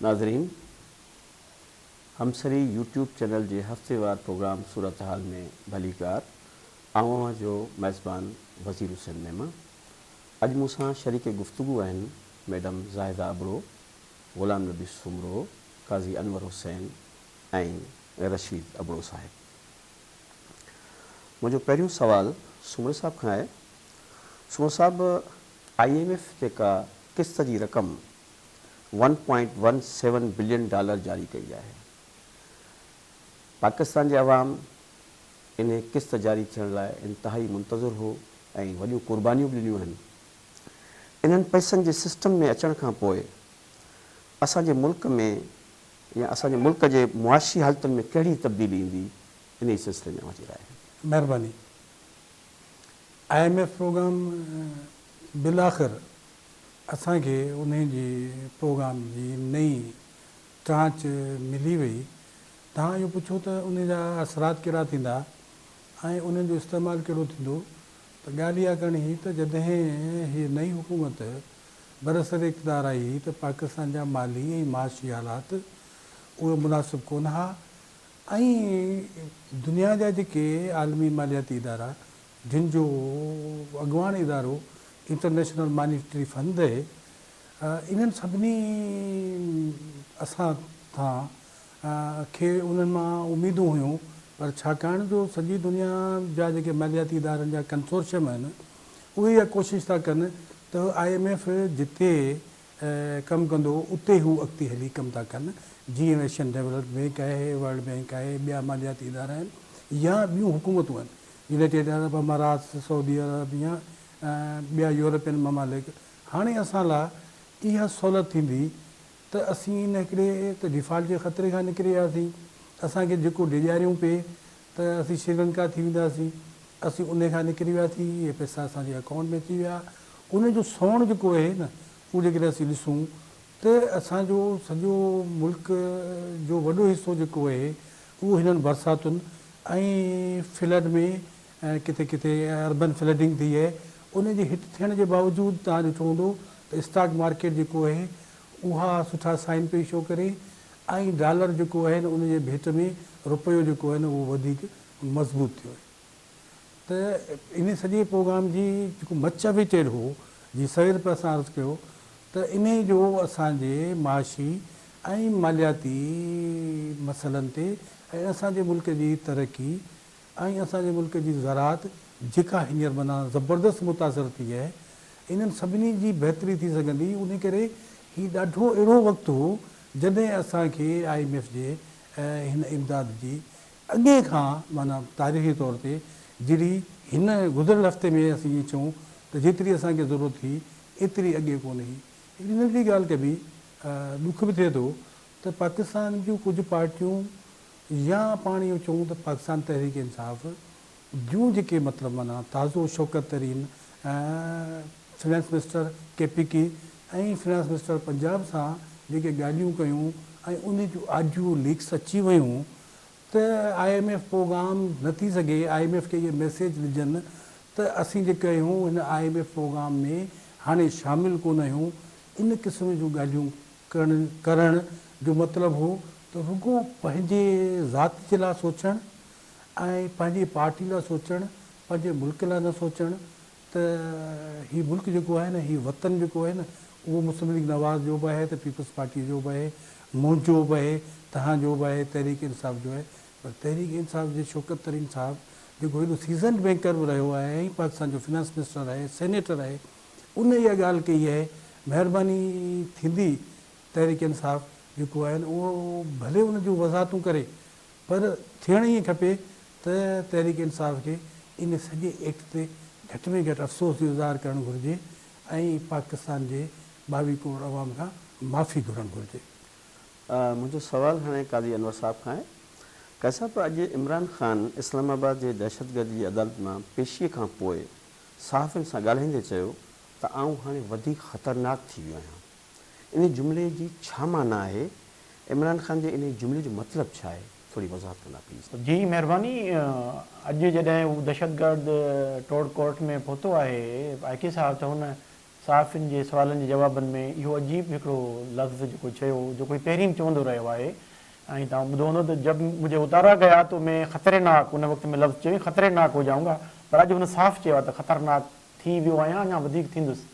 नाज़रीन, हमसरी YouTube channel के हफ्तेवार programme सूरत हाल में भलीकार आवां जो मेज़बान वज़ीर हुसैन मेमा। अज मूसा शरीक गुफ्तगू आहिनि मैडम ज़ाहिदा अबड़ो, ग़ुलाम नबी सुमरो, काज़ी अनवर हुसैन ऐं रशीद अबड़ो साहिब। मुझो पहिरियों सवाल सुमरो साहब खां आहे। सुमरो साहब, IMF जेका किस्त जी रक़म $1.17 बिलियन जारी कई है, पाकिस्तान के अवाम इन किस्त जारी थियण लाइ इंतहाई मुंतज़िर हो ऐं वॾियूं क़ुर्बानियूं बि ॾिनियूं आहिनि। इन्हनि पैसनि जे सिस्टम में अचण खां पोइ असांजे मुल्क में या असांजे मुल्क जे मुआशी हालतुनि में कहिड़ी तब्दीली ईंदी, इन सिलसिले में मुंहिंजी राय आहे। महिरबानी। IMF प्रोग्राम बिल आख़िर असांखे उन जी प्रोग्राम जी नई ट्रांच मिली वई। तव्हां इहो पुछो त उन जा असरात कहिड़ा थींदा ऐं उन्हनि जो इस्तेमालु कहिड़ो थींदो, त ॻाल्हि इहा करणी त जॾहिं हीअ नई हुकूमत बरसर इक़्तिदार आई त पाकिस्तान जा माली ऐं माशी हालात उहे मुनासिब कोन हुआ ऐं दुनिया जा जेके आलमी मालियाती इदारा जिन जो अॻुवाण इदारो इंटरनेशनल मॉनिटरी फंड आहे, इन्हनि सभिनी असां खां खे उन्हनि मां उमेदूं हुयूं, पर छाकाणि जो सॼी दुनिया जा जेके मालियाती इदारनि जा कंसोर्शियम आहिनि उहे इहा कोशिशि था कनि त IMF जिते कमु कंदो उते हू अॻिते हली कमु था कनि। जीअं एशियन डेवलप बैंक आहे, वर्ल्ड बैंक आहे, ॿिया मालियाती इदारा आहिनि या ॿियूं हुकूमतूं आहिनि, यूनाइटेड अरब अमारात, सऊदी अरब या ॿिया यूरोपियन ममालिक। हाणे असां लाइ इहा सहूलियत थींदी त असीं इन हिकिड़े त डिफॉल्ट जे ख़तरे खां निकिरी वियासीं। असांखे जेको डिॼारियूं पिए त असीं श्रीलंका थी वेंदासीं, असीं उन खां निकिरी वियासीं। इहे पैसा असांजे अकाउंट में थी विया। उनजो सोण जेको आहे न, उहो जेकॾहिं असीं ॾिसूं त असांजो सॼो मुल्क जो वॾो हिसो जेको आहे उहो हिननि बरसातुनि ऐं फ्लड में किथे किथे अर्बन फ्लडिंग थी आहे, उनजे हिट थियण जे बावजूदि तव्हां ॾिठो हूंदो त स्टॉक मार्केट जेको आहे उहा सुठा साइन पई शो करे ऐं डॉलर जेको आहे न उनजे भेट में रुपयो जेको आहे न उहो वधीक मज़बूत थियो आहे। त इन सॼे प्रोग्राम जी जेको मचवेटेड हो, जीअं सवेर पे असां अर्ज़ु कयो त इन जो असांजे माशी ऐं मालियाती मसइलनि ते ऐं असांजे मुल्क जी तरक़ी ऐं असांजे मुल्क जी ज़राअत जेका हींअर माना ज़बरदस्त मुतासिर थी आहे, इन्हनि सभिनी जी बहितरी थी सघंदी। उन करे हीउ ॾाढो अहिड़ो वक़्तु हो जॾहिं असांखे IMF जे हिन इमदाद जी अॻे खां माना तारीख़ी तौर ते जहिड़ी हिन गुज़िरियल हफ़्ते में असीं ईअं चऊं त जेतिरी असांखे ज़रूरत हुई एतिरी अॻे कोन हुई। हिकिड़ी नंढड़ी ॻाल्हि के बि ॾुख बि थिए थो त पाकिस्तान जूं कुझु पार्टियूं या पाण इहो चऊं त पाकिस्तान तहरीक इंसाफ़ जूं जेके मतिलबु माना ताज़ो शौकत तरीन फाइनेंस मिनिस्टर KPK ऐं फाइनेंस मिनिस्टर पंजाब सां जेके ॻाल्हियूं कयूं ऐं उन जूं आडियो लीक्स अची वियूं त IMF प्रोग्राम न थी सघे, IMF खे इहे मैसेज ॾिजनि त असीं जेके आहियूं हिन IMF प्रोग्राम में हाणे शामिलु कोन आहियूं। इन क़िस्म जूं ॻाल्हियूं करण जो मतिलबु हो त रुॻो पंहिंजे ज़ात जे लाइ सोचणु ऐं पंहिंजी पार्टी लाइ सोचणु, पंहिंजे मुल्क लाइ न सोचणु त हीउ मुल्क जेको आहे न, हीउ वतन जेको आहे न, उहो मुस्लिम लीग नवाज़ जो बि आहे, त पीपल्स पार्टी जो बि आहे, मुंहिंजो बि आहे, तव्हांजो बि आहे, तहरीक इंसाफ़ जो आहे। पर तहरीक इंसाफ़ जे शौकत तरीन साहब जेको हेॾो सीज़न बैंकर बि रहियो आहे ऐं पाकिस्तान जो फाइनेंस मिनिस्टर आहे, सेनेटर आहे, उन इहा ॻाल्हि कई आहे महिरबानी थींदी तहरीक इंसाफ़ जेको आहे न उहो भले उन जूं वज़ाहतूं करे, पर थियण ई खपे त तहरीक इंसाफ़ खे इन सॼे एक्ट ते घटि में घटि अफ़सोस जो इज़हार करणु घुरिजे ऐं पाकिस्तान जे 22 करोड़ अवाम खां माफ़ी घुरणु घुरिजे। मुंहिंजो सवाल हाणे काज़ी अनवर साहब खां आहे। काज़ी साहब, अॼु इमरान ख़ान इस्लामाबाद जे दहशतगर्दी जी अदालत मां पेशीअ खां पोइ सहाफ़ियुनि सां ॻाल्हाईंदे चयो त आउं हाणे वधीक ख़तरनाक थी वियो आहियां। इन जुमिले जी छा माना आहे? इमरान ख़ान जे इन जुमिले जो मतिलबु छा आहे? थोरी वज़ाहत कंदा प्लीज़। जी महिरबानी। अॼु जॾहिं हू दहशतगर्द टोड़ कोर्ट में पहुतो आहे, IK साहब, त हुन सहाफ़ियुनि जे सुवालनि जे जवाबनि में इहो अजीब हिकिड़ो लफ़्ज़ जेको चयो, जेको पहिरीं चवंदो रहियो आहे। ऐं तव्हां ॿुधो हूंदो त जब मुझे उतारा गया तो मैं ख़तरनाक, उन वक़्त में लफ़्ज़ चई ख़तरनाक हो जाऊंगा, पर अॼु हुन साफ़ चयो आहे त ख़तरनाक थी वियो आहियां, अञा वधीक थींदुसि।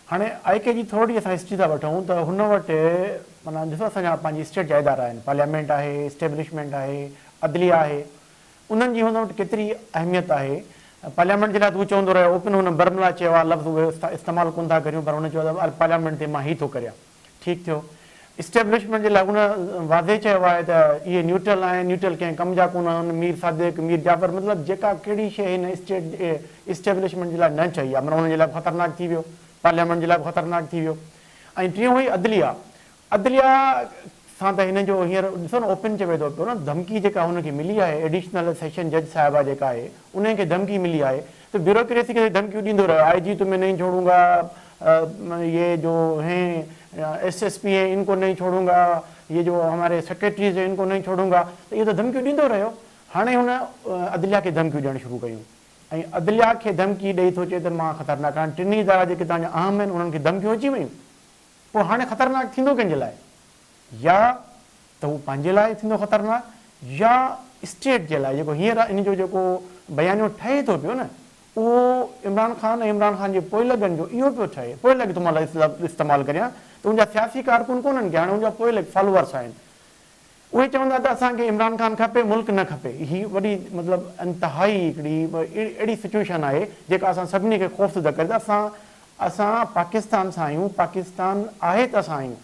हाणे आई के जी थोरी असां हिस्ट्री था वठूं त हुन वटि माना ॾिसो असांजा पंहिंजी स्टेट जा इदारा आहिनि, पार्लियामेंट आहे, इस्टेब्लिशमेंट आहे, अदलिया आहे, उन्हनि जी हुन वटि केतिरी अहमियत आहे। पार्लियामेंट जे लाइ त उहो चवंदो रहियो, ओपन हुन बर्मला चयो आहे लफ़्ज़ उहे इस्तेमालु कोन था करियूं, पर हुन चयो आहे पार्लियामेंट ते मां हीउ थो करियां, ठीकु थियो। इस्टेब्लिशमेंट जे लाइ हुन वाज़े चयो आहे त इहे न्यूट्रल आहिनि, न्यूट्रल कंहिं कम जा कोन आहिनि, मीर सादिक, मीर जाफ़र, मतिलबु जेका कहिड़ी शइ हिन स्टेट इस्टेब्लिशमेंट जे लाइ न चई आहे, माना हुनजे लाइ ख़तरनाक थी वियो, पार्लियामेंट जे लाइ ख़तरनाक थी वियो। ऐं टियों हुई अदलिया। अदलिया सां त हिन जो हींअर ॾिसो न ओपन चवे थो पियो न, धमकी जेका हुनखे मिली आहे, एडिशनल सेशन जज साहिबा जेका आहे उनखे धमकी मिली आहे, त ब्यूरोक्रेसी खे धमकियूं ॾींदो रहियो, आई जी तुम्हें नहीं छोड़ूंगा, ये जो हैं SSP है इनको नहीं छोड़ूंगा, ये जो हमारे सेक्रेटरीज है इनको नहीं छोड़ूंगा, त इहो त धमकियूं ॾींदो रहियो। हाणे हुन अदलिया खे धमकियूं ॾियणु शुरू कयूं, ऐं अदलिया खे धमकी ॾेई थो चए त मां ख़तरनाक आहियां। टिनी इदारा जेके तव्हांजा अहम आहिनि उन्हनि खे धमकियूं अची वियूं, पोइ हाणे ख़तरनाक थींदो कंहिंजे लाइ? या त हू पंहिंजे लाइ थींदो ख़तरनाक, या स्टेट जे लाइ। जेको हींअर इन जो जेको बयानियो ठहे थो पियो न, उहो इमरान ख़ान ऐं इमरान ख़ान जे पोइलॻनि जो इहो पियो ठहे, पोइलॻ तो मां इस्तेमालु करियां त उनजा सियासी कारकुन कोन्हनि के, हाणे उनजा पोइलॻ फॉलोअर्स आहिनि, उहे चवंदा त असांखे इमरान ख़ान खपे, मुल्क न खपे। हीअ वॾी मतिलबु इंतिहाई हिकिड़ी अहिड़ी सिचुएशन आहे जेका असां सभिनी खे ख़ौफ़ज़दा करे। असां पाकिस्तान सां आहियूं, पाकिस्तान आहे त असां आहियूं,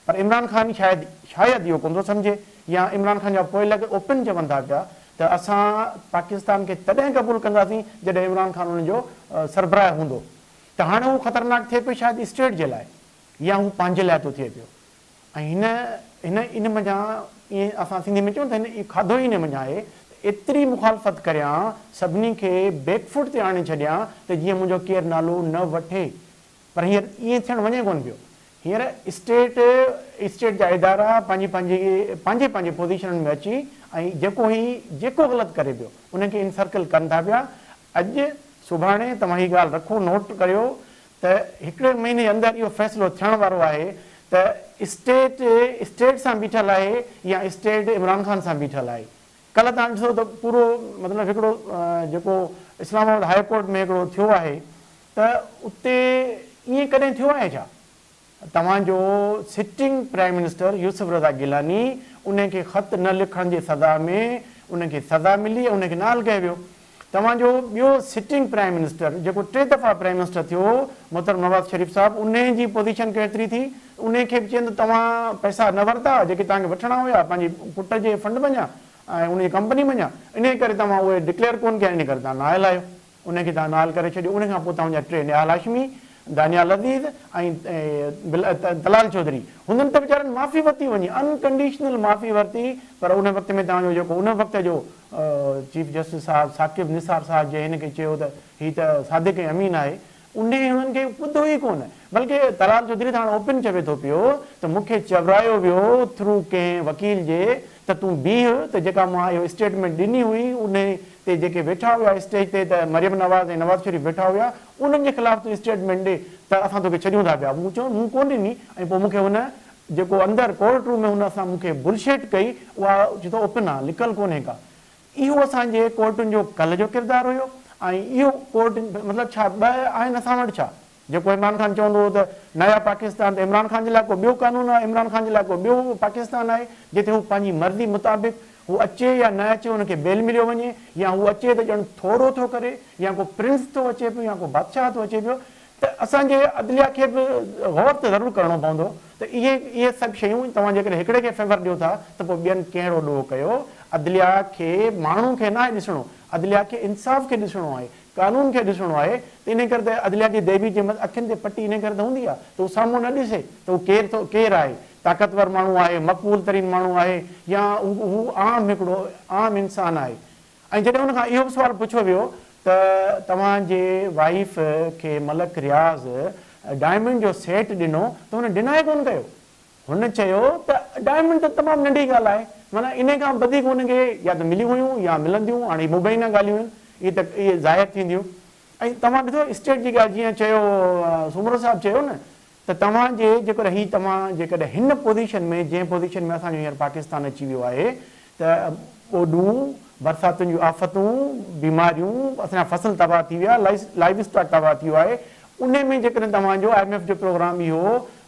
पर इमरान ख़ान शायदि इहो कोन थो सम्झे, या इमरान ख़ान जा पोइलॻ ओपन चवनि था पिया त असां पाकिस्तान खे तॾहिं क़बूलु कंदासीं जॾहिं इमरान ख़ान हुनजो सरबराह हूंदो। त हाणे हू ख़तरनाक थिए पियो शायदि स्टेट जे लाइ, या हू पंहिंजे लाइ थो थिए पियो। ऐं इन मञा ईअं असां सिंधी में चऊं त हिन खाधो ई इन मञा आहे, एतिरी मुखालफ़त करियां, सभिनी खे बैकफुट ते आणे छॾियां त जीअं मुंहिंजो केरु नालो न वठे। पर हींअर ईअं थियणु वञे कोन पियो। हींअर स्टेट जा इदारा पंहिंजे पोज़ीशननि में अची ऐं जेको ग़लति करे पियो उनखे इनसर्कल कनि था पिया। अॼु सुभाणे तव्हां हीअ ॻाल्हि रखो, नोट करियो त हिकिड़े महीने जे अंदरि इहो फ़ैसिलो थियण वारो आहे त स्टेट सां बीठल आहे या स्टेट इमरान ख़ान सां बीठल आहे। कल्ह तव्हां ॾिसो त पूरो मतिलबु हिकिड़ो जेको इस्लामाबाद हाई कोर्ट में हिकिड़ो थियो आहे, त उते ईअं कॾहिं थियो आहे छा? तव्हांजो सिटिंग प्राइम मिनिस्टर यूसुफ रज़ा गिलानी, उनखे ख़त न लिखण जे सज़ा में उनखे सज़ा मिली, उनखे नाल कयो वियो। तव्हांजो ॿियो सिटिंग प्राइम मिनिस्टर जेको 3 दफ़ा प्राइम मिनिस्टर थियो, मोहतरम नवाज़ शरीफ़ साहिबु, उन जी पोज़ीशन केतिरी थी? उनखे बि चवनि तव्हां पैसा न वरिता जेके तव्हांखे वठणा हुया, पंहिंजे पुट जे फंड मञा ऐं उनजी कंपनी मञा, इन करे तव्हां उहे डिक्लेयर कोन कया, इन करे तव्हां नायल आहियो। उनखे तव्हां नाल करे छॾियो। उन खां पोइ तव्हांजा 3 निहाल हाशमी, दानियाल अज़ीज़ ऐं तलाल चौधरी, हुननि त वीचारनि माफ़ी वरिती वञी, अनकंडीशनल माफ़ी वरिती। पर उन वक़्त में तव्हांजो जेको उन वक़्त जो चीफ जस्टिस साहिबु साकिब निसार साहिबु जे हिनखे चयो त हीअ त सादिक अमीन आहे, उन हुननि खे ॿुधो ई कोन। बल्कि तलाल चौधरी त हाणे ओपन चवे थो पियो त मूंखे चवरायो वियो थ्रू कंहिं वकील जे त तूं बीह, त जेका मां इहो स्टेटमेंट ॾिनी हुई उन ते जेके वेठा हुआ स्टेज ते, त मरियम नवाज़ ऐं नवाज़ शरीफ़ वेठा हुआ, उन्हनि जे ख़िलाफ़ तूं स्टेटमेंट ॾे त असां तोखे छॾियूं था पिया। मूं चयो मूं कोन ॾिनी, ऐं पोइ मूंखे हुन जेको अंदरि कोर्ट रूम में हुन असां मूंखे बुलशेट कई, उहा चए थो ओपन आहे, लिकल कोन्हे का। इहो असांजे कोर्टुनि जो कल्ह जो किरदारु हुयो। ऐं इहो कोर्ट मतिलबु छा ॿ आहिनि असां वटि छा? जेको इमरान ख़ान चवंदो हो त नया पाकिस्तान, त इमरान ख़ान जे लाइ को ॿियो कानून आहे, इमरान ख़ान जे लाइ को ॿियो पाकिस्तान आहे जिते हू पंहिंजी मर्ज़ी मुताबिक़ हू अचे या न अचे, हुनखे बेल मिलियो वञे, या हू अचे त ॼण थोरो थो करे, या को प्रिंस थो अचे पियो, या को बादशाह थो अचे पियो। त असांजे अदलिया खे बि गौर त ज़रूरु करिणो पवंदो त इहे सभु शयूं तव्हां जेकॾहिं हिकिड़े खे फेवर ॾियो था त पोइ ॿियनि कहिड़ो ॾोह कयो। अदलिया खे माण्हू खे न आहे ॾिसणो, अदलिया खे इंसाफ़ खे ॾिसणो आहे, कानून खे ॾिसणो आहे। त इन करे त अदलिया जी देवी जे अखियुनि ते पटी इन करे त हूंदी आहे त उहो साम्हूं न ॾिसे त उहो केरु आहे, ताक़तवर माण्हू आहे, मक़बूल तरीन माण्हू आहे, या हू हिकिड़ो आम इंसानु आहे। ऐं जॾहिं हुनखां इहो बि सुवालु पुछियो वियो त तव्हांजे वाइफ खे मलक रियाज़ डायमंड जो सेट ॾिनो त हुन डिनाए कोन कयो। हुन चयो त डायमंड त तमामु नंढी ॻाल्हि आहे, माना इन खां वधीक हुनखे या त मिलियूं हुयूं या मिलंदियूं, हाणे मुबैना ॻाल्हियूं आहिनि, इहे ज़ाहिर थींदियूं। ऐं तव्हां ॾिसो स्टेट जी ॻाल्हि जीअं चयो सूमरो साहिबु चयो न त तव्हांजे जेकॾहिं हीअ तव्हां जेकॾहिं हिन पोज़ीशन में जंहिं पोज़ीशन में असांजो हींअर पाकिस्तान अची वियो आहे त ॿोॾूं बरसातुनि जूं आफ़तूं बीमारियूं असांजा फसल तबाह थी विया लाइव स्टॉक तबाह थी वियो आहे उन में जेकॾहिं तव्हांजो IMF जो प्रोग्राम इहो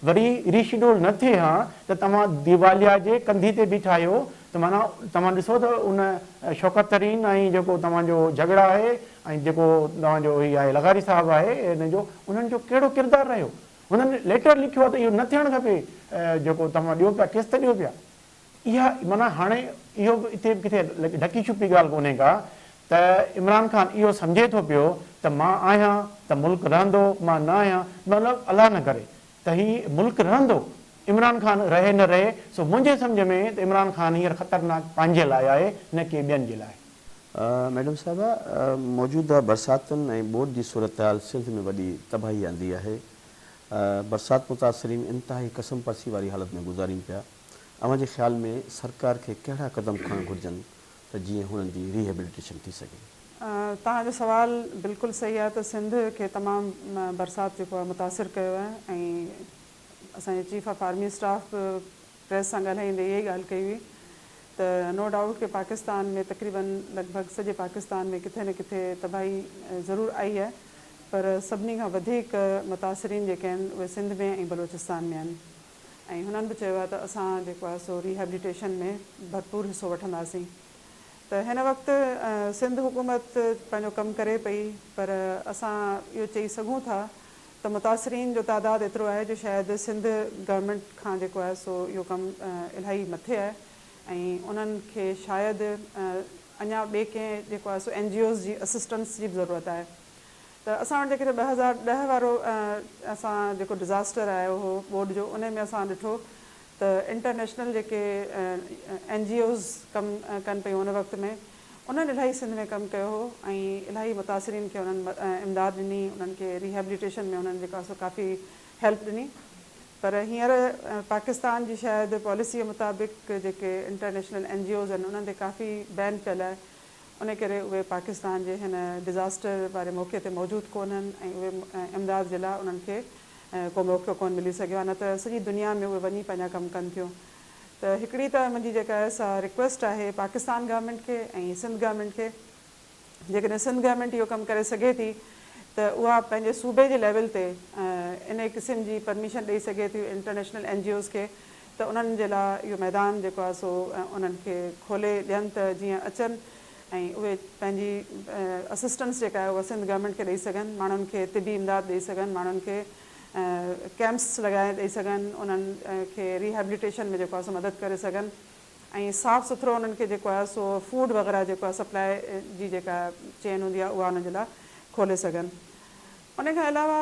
वरी रीशेड्यूल न थिए हा त तव्हां दिवालिया जे कंधी ते बीठा आहियो त माना तव्हां ॾिसो त उन शौकत तरीन ऐं जेको तव्हांजो झगड़ा आहे ऐं जेको तव्हांजो हीअ आहे लगारी साहिबु आहे हिन जो उन्हनि जो कहिड़ो किरदारु रहियो हुननि लेटर लिखियो आहे त इहो न थियणु खपे जेको तव्हां ॾियो पिया केस त ॾियो पिया इहा माना हाणे इहो बि हिते किथे ढकी छुपी ॻाल्हि कोन्हे का त इमरान ख़ान इहो सम्झे थो पियो त मां आहियां त मुल्क रहंदो मां न आहियां मतिलबु अलाह न करे त हीउ मुल्क रहंदो इमरान ख़ान रहे न रहे सो मुंहिंजे सम्झ में त इमरान ख़ान हींअर ख़तरनाक पंहिंजे लाइ आहे न की ॿियनि जे लाइ मैडम साहिबा मौजूदा बरसातुनि ऐं ॿोॾि जी सूरत हाल सिंध में वॾी तबाही आंदी आहे बरसाति मुतासिरीन इंतिहाई कसम परसी वारी हालत में गुज़ारीनि पिया अव्हां जे ख़्याल में सरकार खे कहिड़ा क़दम खणणु घुरिजनि त जीअं हुननि जी रिहेबिलिटेशन थी सघे तव्हांजो सुवाल बिल्कुलु सही आहे त सिंध खे तमामु बरसाति जेको आहे मुतासिर कयो आहे ऐं असांजे chief of army staff press सां ॻाल्हाईंदे इहा ई ॻाल्हि कई हुई त नो डाउट कि पाकिस्तान में तक़रीबन लॻभॻि सॼे पाकिस्तान में किथे न किथे तबाही ज़रूरु आई आहे पर सभिनी खां वधीक मुतासिरीन जेके आहिनि उहे सिंध में ऐं बलोचिस्तान में आहिनि ऐं हुननि बि चयो आहे त असां जेको आहे सो रिहेबिलिटेशन में भरपूर हिसो वठंदासीं त हिन वक़्तु सिंध हुकूमत पंहिंजो कमु करे पई पर असां इहो चई सघूं था त मुतासिरीन जो तादादु एतिरो आहे जो शायदि सिंध गवर्नमेंट खां जेको आहे सो इहो कमु इलाही मथे आहे ऐं उन्हनि खे शायदि अञा ॿिए कंहिं जेको आहे सो NGOs जी असिस्टेंस जी बि ज़रूरत आहे त असां वटि जेकॾहिं 2010 वारो असां जेको डिज़ास्टर आयो हो ॿोॾि जो उन में असां ॾिठो त इंटरनेशनल जेके NGOs कमु कनि पियूं उन वक़्त में उन्हनि इलाही सिंध में कमु कयो हो ऐं इलाही मुतासिरीन खे उन्हनि इमदाद ॾिनी उन्हनि खे रिहेबिलिटेशन में उन्हनि जेका सो काफ़ी हेल्प ॾिनी पर हींअर पाकिस्तान जी शायदि पॉलिसीअ मुताबिक़ जेके इंटरनेशनल NGOs आहिनि उन्हनि ते काफ़ी बैन पियल आहे उन करे उहे पाकिस्तान जे हिन डिज़ास्टर वारे मौक़े ते मौजूदु कोन्हनि ऐं उहे इमदाद जे लाइ उन्हनि खे को मौक़ो कोन मिली सघियो आहे न त सॼी दुनिया में उहे वञी पंहिंजा कमु कनि थियूं त हिकिड़ी त मुंहिंजी जेका आहे सा रिक्वेस्ट आहे पाकिस्तान गवर्नमेंट खे ऐं सिंध गवर्नमेंट खे जेकॾहिं सिंध गवर्नमेंट इहो कमु करे सघे थी त उहा पंहिंजे सूबे जे लेवल ते इन क़िस्म जी परमिशन ॾेई सघे थी इंटरनेशनल NGOs खे त उन्हनि जे लाइ इहो मैदान जेको आहे सो उन्हनि खे खोले ॾियनि त जीअं अचनि ऐं उहे पंहिंजी असिस्टेंस जेका आहे उहा सिंध गवर्नमेंट खे ॾेई सघनि माण्हुनि खे तिबी इमदाद ॾेई सघनि माण्हुनि खे कैंप्स लॻाए ॾेई सघनि उन्हनि खे रिहेबिलिटेशन में जेको आहे सो मदद करे सघनि ऐं साफ़ु सुथिरो उन्हनि खे जेको आहे सो फूड वग़ैरह जेको आहे सप्लाई जी जेका चेन हूंदी आहे उहा उन्हनि जे लाइ खोले सघनि उन खां अलावा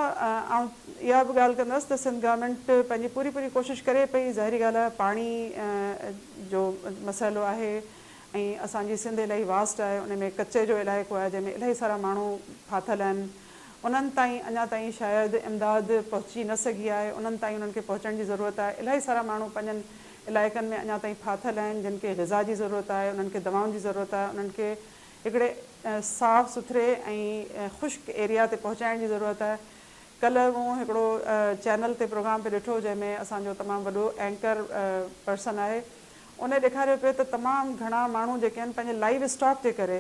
आउं इहा बि ॻाल्हि कंदसि त सिंध गवर्नमेंट पंहिंजी पूरी कोशिशि करे पई ज़ाहिरी ॻाल्हि आहे पाणी जो मसइलो आहे ऐं असांजी सिंध इलाही वास्ट आहे उन में कचे जो इलाइक़ो आहे जंहिंमें इलाही सारा माण्हू फाथल आहिनि उन्हनि ताईं अञा ताईं शायदि इमदाद पहुची न सघी आहे उन्हनि ताईं उन्हनि खे पहुचण जी ज़रूरत आहे इलाही सारा माण्हू पंहिंजनि इलाइक़नि में अञा ताईं फाथल आहिनि जिन खे ग़िज़ा जी ज़रूरत आहे उन्हनि खे दवाउनि जी ज़रूरत आहे उन्हनि खे हिकिड़े साफ़ु सुथिरे ऐं ख़ुश्क एरिया ते पहुचाइण जी ज़रूरत आहे कल्ह मूं हिकिड़ो चैनल ते प्रोग्राम पे ॾिठो जंहिंमें असांजो तमामु वॾो एंकर पर्सन आहे उन ॾेखारियो पियो त तमामु घणा माण्हू जेके आहिनि पंहिंजे लाइव स्टॉक जे करे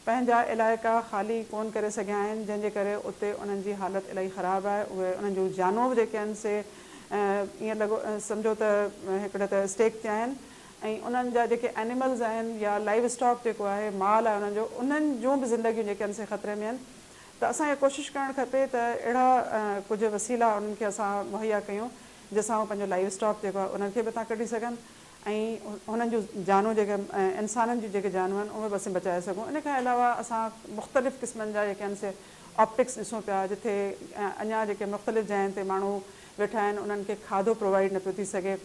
पंहिंजा इलाइक़ा ख़ाली कोन करे सघिया आहिनि जंहिंजे करे उते उन्हनि जी हालत इलाही ख़राबु आहे उहे उन्हनि जूं जानूं बि जेके आहिनि से ईअं लॻो सम्झो त हिकिड़े त स्टेक ते आहिनि ऐं उन्हनि जा जेके एनिमल्स आहिनि या लाइव स्टॉक जेको आहे माल आहे उन्हनि जो उन्हनि जूं बि ज़िंदगियूं जेके आहिनि से ख़तरे में आहिनि त असांखे कोशिशि करणु खपे त अहिड़ा कुझु वसीला उन्हनि खे असां मुहैया कयूं जंहिंसां उहो पंहिंजो लाइव स्टॉक जेको आहे उन्हनि खे बि था कढी सघनि ऐं हुननि जूं जानूं जेके इंसाननि जूं जेके जानूं आहिनि उहे बि असीं बचाए सघूं इन खां अलावा असां मुख़्तलिफ़ क़िस्मनि जा जेके आहिनि से ऑप्टिक्स ॾिसूं पिया जिथे अञा जेके मुख़्तलिफ़ जायुनि ते माण्हू वेठा आहिनि उन्हनि खे खाधो प्रोवाइड न पियो थी सघे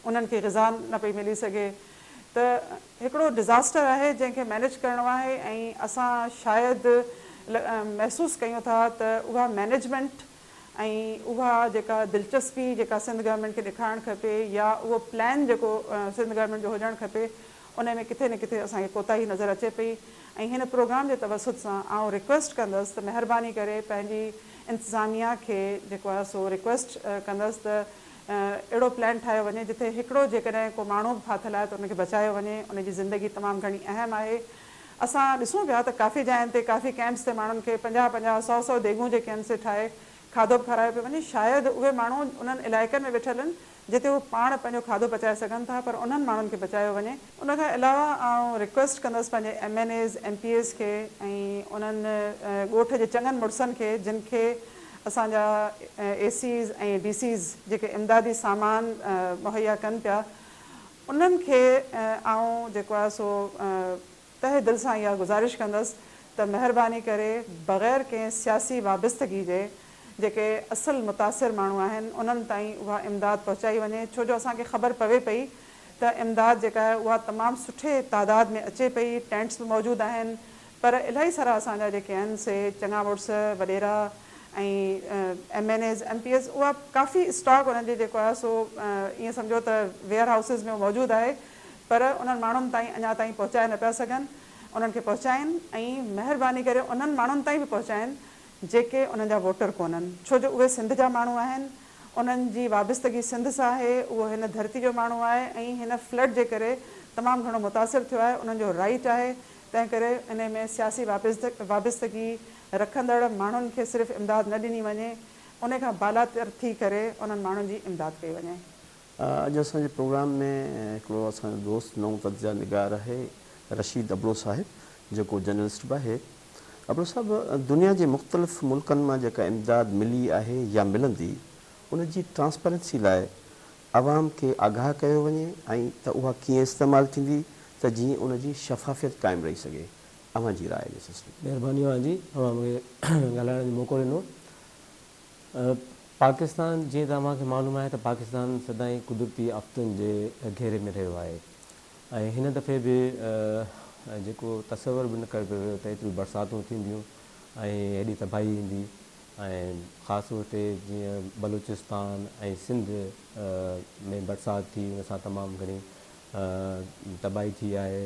उन्हनि खे ग़िज़ा न पई मिली सघे त हिकिड़ो डिज़ास्टर आहे जंहिंखे मैनेज करिणो आहे ऐं असां शायदि महसूसु कयूं था त उहा मैनेजमेंट ऐं उहा जेका दिलचस्पी जेका सिंध गवर्नमेंट खे ॾेखारणु खपे या उहो प्लान जेको सिंध गवर्नमेंट जो हुजणु खपे उन में किथे न किथे असांखे कोताही नज़र अचे पई। ऐं हिन प्रोग्राम जे तवसुत सां आउं रिक्वेस्ट कंदसि त महिरबानी करे पंहिंजी इंतिज़ामिया खे जेको आहे सो रिक्वेस्ट कंदसि त अहिड़ो प्लान ठाहियो वञे जिथे हिकिड़ो जेकॾहिं को माण्हू फाथल आहे त उनखे बचायो वञे। उनजी ज़िंदगी तमामु घणी अहम आहे। असां ॾिसूं पिया त काफ़ी जाइनि ते काफ़ी कैंप्स ते माण्हुनि खे 50-50, 100-100 देगूं जे कैंप्स ते ठाहे खाधो बि खारायो पियो वञे। शायदि उहे माण्हू उन्हनि इलाइक़नि में वेठल आहिनि जिते उहे पाण पंहिंजो खाधो पचाए सघनि था, पर उन्हनि माण्हुनि खे बचायो वञे। उनखां अलावा आउं रिक्वेस्ट कंदसि पंहिंजे MNAs MPs खे ऐं उन्हनि ॻोठ जे चङनि मुड़ुसनि खे जिन खे असांजा ACs ऐं DCs जेके इमदादी सामान मुहैया कनि पिया, उन्हनि खे आउं जेको आहे सो तहे दिलि सां इहा गुज़ारिश कंदसि त महिरबानी करे बग़ैर कंहिं सियासी वाबस्तगी जे जेके असल मुतासिर माण्हू आहिनि उन्हनि ताईं उहा इमदाद पहुचाई वञे। छो जो असांखे ख़बर पवे पई त इमदाद जेका आहे उहा तमामु सुठे तादाद में अचे पई, टेंट्स बि मौजूदु आहिनि, पर इलाही सारा असांजा जेके आहिनि से चङा मुड़ुस वॾेरा ऐं MNAs MPs उहा काफ़ी स्टॉक उन्हनि जो जेको आहे सो ईअं सम्झो त वेयर हाउसिस में मौजूदु आहे, पर उन्हनि माण्हुनि ताईं अञा ताईं पहुचाए न पिया सघनि। उन्हनि खे पहुचाइनि ऐं महिरबानी करे उन्हनि माण्हुनि ताईं बि पहुचाइनि जेके उन्हनि जा वोटर कोन्हनि, छो जो उहे सिंध जा माण्हू आहिनि। उन्हनि जी वाबस्तगी सिंध सां आहे, उहो हिन धरती जो माण्हू आहे ऐं हिन फ्लड जे करे तमामु घणो मुतासिर थियो आहे। उन्हनि जो राइट आहे, तंहिं करे इन में सियासी वाबस्तगी रखंदड़ माण्हुनि खे सिर्फ़ु इमदाद न ॾिनी वञे, उन खां बालातर थी करे उन्हनि माण्हुनि जी इमदाद कई वञे। अॼु असांजे प्रोग्राम में हिकिड़ो असांजो दोस्त नओं तजिया निगार आहे रशीद अबड़ो साहिबु, जेको जर्नलिस्ट बि आहे। अबड़ो साहिबु, दुनिया जे मुख़्तलिफ़ मुल्कनि मां जेका इमदाद मिली आहे या मिलंदी, उनजी ट्रांसपेरेंसी लाइ आवाम खे आगाह कयो वञे ऐं त उहा कीअं इस्तेमालु थींदी त जीअं उनजी शफ़ाफ़ियत क़ाइमु रही सघे। अव्हां जी राय जे सिलसिले में। महिरबानी जी, तव्हां मूंखे ॻाल्हाइण जो मौक़ो ॾिनो। पाकिस्तान जीअं तव्हांखे मालूम आहे त पाकिस्तान सदाईं कुदरती आफ़तुनि जे घेरे में रहियो आहे ऐं हिन दफ़े बि जेको तसवर बि न करे पियो त एतिरियूं बरसातूं थींदियूं ऐं हेॾी तबाही ईंदी। ऐं ख़ासि तौर ते जीअं बलूचिस्तान ऐं सिंध में बरसाति थी, उन सां तमामु घणी तबाही थी आहे।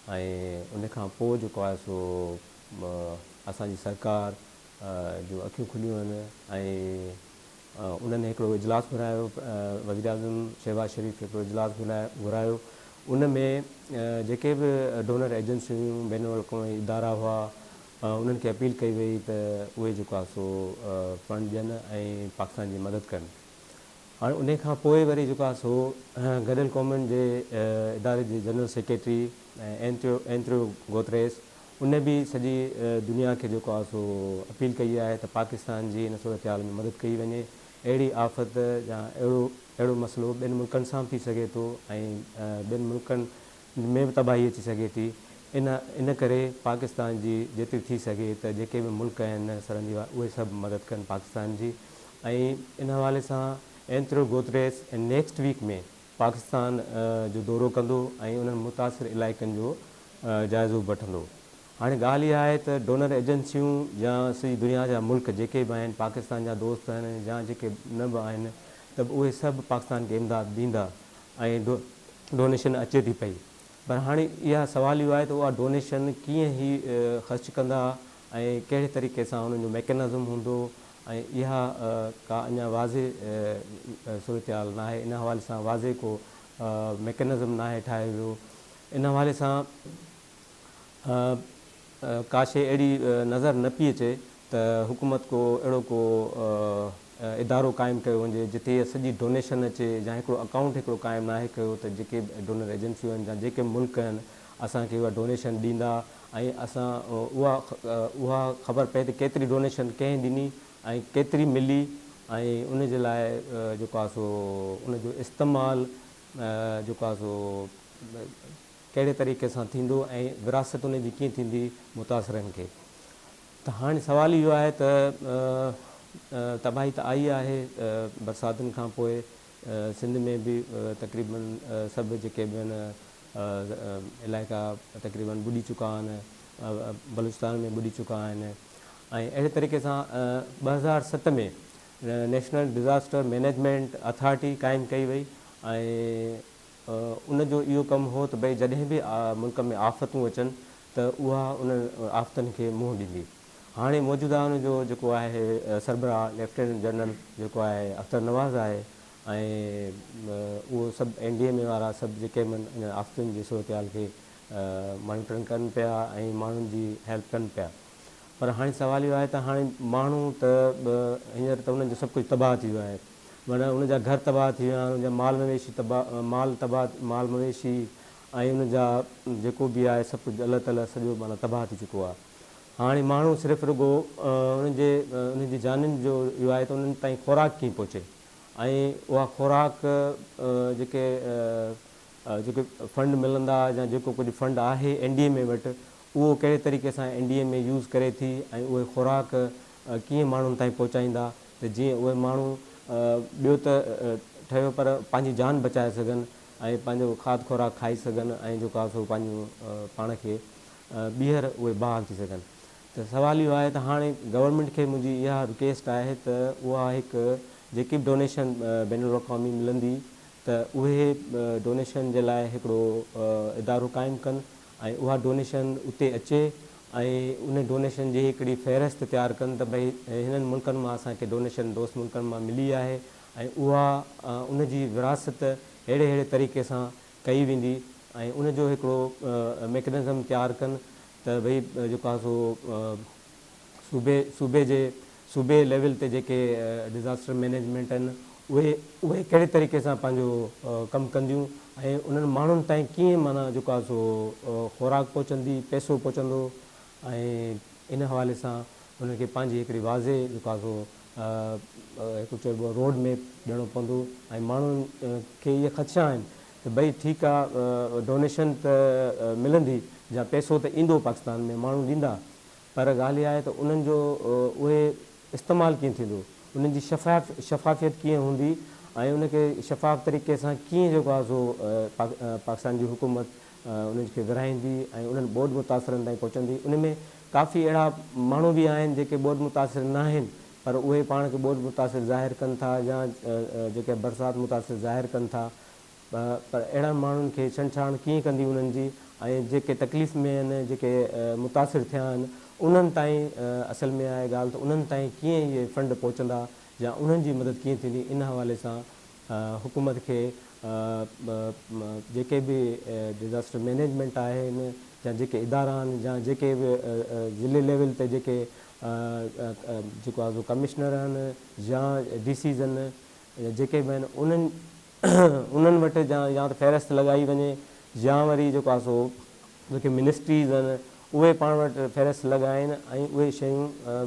ऐं उनखां पोइ जेको आहे सो असांजी सरकार जो अखियूं खुलियूं आहिनि ऐं उन्हनि हिकिड़ो इजलास घुरायो, वज़ीर आज़म शहबाज़ शरीफ़ हिकिड़ो इजलास घुरायो। उन में जेके बि डोनर एजेंसियूं बैन अल-अक़वामी इदारा हुआ, उन्हनि खे अपील कई वई त उहे जेको आहे सो फंड ॾियनि ऐं पाकिस्तान जी मदद कनि। हाणे उन खां पोइ वरी जेको आहे सो गॾियल क़ौमुनि जे इदारे जे जनरल सेक्रेटरी एंट्रियो गुतेरेस, उन बि सॼी दुनिया खे जेको आहे सो अपील कई आहे त पाकिस्तान जी हिन सूरत हाल में मदद कई वञे। अहिड़ी आफ़त या अहिड़ो मसइलो ॿियनि मुल्कनि सां बि थी सघे थो ऐं ॿियनि मुल्कनि में बि तबाही अची सघे थी। इन करे पाकिस्तान जी जेतिरी थी सघे त जेके बि मुल्क आहिनि सरहदी उहे सभु मदद कनि पाकिस्तान जी। ऐं इन हवाले सां एंट्रियो गुतेरेस नेक्स्ट वीक में पाकिस्तान जो दौरो कंदो ऐं उन्हनि मुतासिर इलाइक़नि जो जाइज़ो वठंदो। हाणे ॻाल्हि इहा आहे त डोनर एजेंसियूं या सॼी दुनिया जा मुल्क जेके बि आहिनि, पाकिस्तान जा दोस्त आहिनि या जेके न बि आहिनि, त उहे सभु पाकिस्तान खे इमदाद ॾींदा ऐं डोनेशन अचे थी पई। पर हाणे इहा सुवाल इहो आहे त उहा डोनेशन कीअं ई ख़र्चु कंदा ऐं कहिड़े तरीक़े सां उन्हनि जो मैकेनिज़म हूंदो, ऐं इहा का अञा वाज़े सूरत हाल न आहे। इन हवाले सां वाज़े को मैकेनिज़म न आहे ठाहे वियो। इन हवाले सां का शइ अहिड़ी नज़र न पई अचे त हुकूमत को अहिड़ो को इदारो क़ाइमु कयो वञे जिते इहा सॼी डोनेशन अचे, या हिकिड़ो अकाउंट हिकिड़ो क़ाइमु न आहे कयो त जेके डोनर एजेंसियूं आहिनि या जेके मुल्क आहिनि असांखे उहा डोनेशन ॾींदा ऐं असां उहा ख़बर पए त केतिरी डोनेशन कंहिं ॾिनी ऐं केतिरी मिली ऐं उनजे लाइ जेको आहे सो उनजो इस्तेमालु जेको आहे सो कहिड़े तरीक़े सां थींदो ऐं विरासत उनजी कीअं थींदी मुतासिरनि खे। त हाणे सुवालु इहो आहे त तबाही त आई आहे बरसातुनि खां पोइ। सिंध में बि तक़रीबन सभु जेके बि आहिनि इलाइक़ा तक़रीबन ॿुॾी चुका आहिनि, बलूचिस्तान में ॿुॾी चुका आहिनि। ऐं अहिड़े तरीक़े सां 2007 में नेशनल डिज़ास्टर मैनेजमेंट अथॉरिटी क़ाइमु कई वई ऐं उनजो इहो कमु हो त भई जॾहिं बि मुल्क में आफ़तूं अचनि त उहा उन आफ़तनि खे मुंहुं ॾींदी। हाणे मौजूदा हुनजो जेको आहे सरबराह लेफ्टिनेंट जनरल जेको आहे अख़्तर नवाज़ आहे ऐं उहो सभु NDMA वारा सभु जेके आफ़तुनि जी सूरत हाल खे मॉनिटरिंग कनि पिया ऐं माण्हुनि जी हेल्प कनि पिया। पर हाणे सुवाल इहो आहे त हाणे माण्हू त हींअर त उन्हनि जो सभु कुझु तबाह थी वियो आहे, माना उनजा घर तबाह थी विया आहिनि, उनजा माल मवेशी ऐं उनजा जेको बि आहे सभु कुझु अलाह ताला सॼो माना तबाह थी चुको आहे। हाणे माण्हू सिर्फ़ु रुॻो उनजी जानियुनि जो इहो आहे त उन्हनि ताईं ख़ुराक कीअं पहुचे ऐं उहा ख़ुराक जेके फंड मिलंदा या जेको कुझु फंड आहे NDMA वटि उहो कहिड़े तरीक़े सां NDMA यूज़ करे थी ऐं उहे ख़ुराक कीअं माण्हुनि ताईं पहुचाईंदा त जीअं उहे माण्हू ॿियो त ठहियो पर पंहिंजी जान बचाए सघनि ऐं पंहिंजो खाद ख़ुराक खाई सघनि ऐं जेको आहे सो पंहिंजो पाण खे ॿीहर उहे बहाल थी सघनि। त सुवाल इहो आहे त हाणे गवर्नमेंट खे मुंहिंजी इहा रिक्वेस्ट आहे त उहा हिकु जेकी बि डोनेशन बैन अल-अक़वामी मिलंदी त उहे डोनेशन जे लाइ हिकिड़ो इदारो क़ाइमु कनि ऐं उहा डोनेशन उते अचे ऐं उन डोनेशन जी हिकिड़ी फ़हिरिस्त तयारु कनि त भई हिननि मुल्कनि मां असांखे डोनेशन दोस्त मुल्कनि मां मिली आहे ऐं उहा उनजी विरासत अहिड़े तरीक़े सां कई वेंदी ऐं उनजो हिकिड़ो मैकेनिज़म तयारु कनि त भई जेको आहे सो सूबे लेवल ते जेके डिज़ास्टर मैनेजमेंट आहिनि उहे कहिड़े तरीक़े सां पंहिंजो कमु कंदियूं ऐं उन्हनि माण्हुनि ताईं कीअं माना जेको आहे सो ख़ुराक पहुचंदी, पैसो पहुचंदो ऐं इन हवाले सां उन्हनि खे पंहिंजी हिकिड़ी वाज़े जेको आहे सो हिकु चइबो आहे रोड मैप ॾियणो पवंदो ऐं माण्हुनि खे इहे ख़दशा आहिनि त भई ठीकु आहे डोनेशन त मिलंदी या पैसो त ईंदो पाकिस्तान में माण्हू ॾींदा, पर ॻाल्हि इहा आहे त उन्हनि जो उहे इस्तेमालु कीअं थींदो, उन्हनि जी शफ़ाफ़ियत कीअं हूंदी ऐं उनखे शफ़ाफ़ तरीक़े सां कीअं जेको आहे सो पाकिस्तान जी हुकूमत उन्हनि खे विराईंदी ऐं उन्हनि ॿोॾि मुतासिरनि ताईं पहुचंदी। उन में काफ़ी अहिड़ा माण्हू बि आहिनि जेके ॿोॾि मुतासिर न आहिनि पर उहे पाण खे ॿोॾि मुतासिर ज़ाहिर कनि था या जेके बरसाति मुतासिर ज़ाहिर कनि था, पर अहिड़नि माण्हुनि खे छंछाण कीअं कंदी उन्हनि जी ऐं जेके तकलीफ़ में आहिनि, जेके मुतासिर थिया आहिनि उन्हनि ताईं असल में आहे ॻाल्हि त उन्हनि ताईं कीअं इहे फंड पहुचंदा या उन्हनि जी मदद कीअं थींदी, इन हवाले सां हुकूमत खे जेके बि डिज़ास्टर मैनेजमेंट आहिनि या जेके इदारा आहिनि या जेके बि ज़िले लेवल ते जेके जेको आहे कमिश्नर आहिनि या DCs आहिनि जेके बि आहिनि उन्हनि वटि या त फ़हिरिस्त लॻाई वञे या वरी जेको आहे सो जेके मिनिस्ट्रीज़ आहिनि उहे पाण वटि फ़हिरिस्त लॻाइनि ऐं उहे शयूं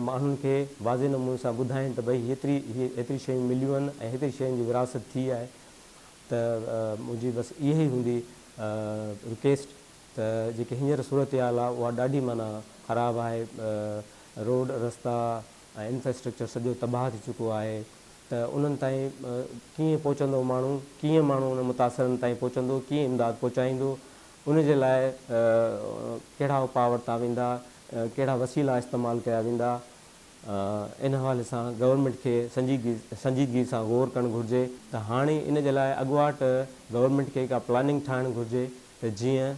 माण्हुनि खे वाज़े नमूने सां ॿुधाइनि त भई एतिरी शयूं मिलियूं आहिनि ऐं हेतिरी शयुनि जी विरासत थी आहे। त मुंहिंजी बसि इहा ई हूंदी रिक्वेस्ट त जेके हींअर सूरत हाल आहे उहा ॾाढी माना ख़राबु आहे, रोड रस्ता ऐं इंफ्रास्ट्रक्चर सॼो तबाह थी चुको आहे त उन्हनि ताईं कीअं पहुचंदो माण्हू, कीअं माण्हू उन मुतासिरनि ताईं पहुचंदो, कीअं इमदाद पहुचाईंदो, उनजे लाइ कहिड़ा उपाउ वरिता वेंदा, कहिड़ा वसीला इस्तेमालु कया वेंदा, इन हवाले सां गवर्नमेंट खे संजीदगी सां गौर करणु घुरिजे त हाणे इन जे लाइ अॻुवाट गवर्नमेंट खे का प्लानिंग ठाहिणु घुरिजे त जीअं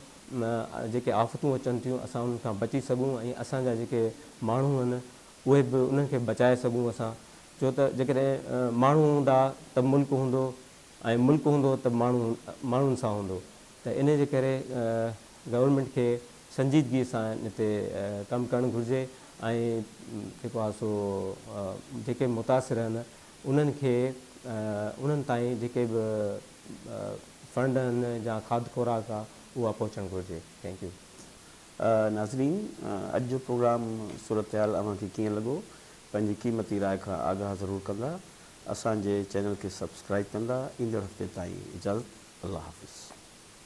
जेके आफ़तूं अचनि थियूं असां उन्हनि खां बची सघूं ऐं असांजा जेके माण्हू आहिनि उहे बि उन्हनि खे बचाए सघूं असां, छो त जेकॾहिं माण्हू हूंदा त मुल्क हूंदो ऐं मुल्क हूंदो त माण्हुनि सां हूंदो, त इन जे करे गवर्नमेंट खे संजीदगीअ सां हिते कमु करणु घुरिजे ऐं जेको आहे सो जेके मुतासिर आहिनि उन्हनि खे उन्हनि ताईं जेके बि फंड आहिनि या खाद ख़ुराक आहे उहा पहुचणु घुरिजे। Thank U. नाज़रीन, अॼु जो प्रोग्राम सूरत हाल अव्हांखे कीअं लॻो पंहिंजी क़ीमती राय खां आगाह ज़रूरु कंदा, असांजे चैनल खे सब्सक्राइब कंदा। ईंदड़ हफ़्ते ताईं इजाज़त, अल्लाह हाफ़िज़।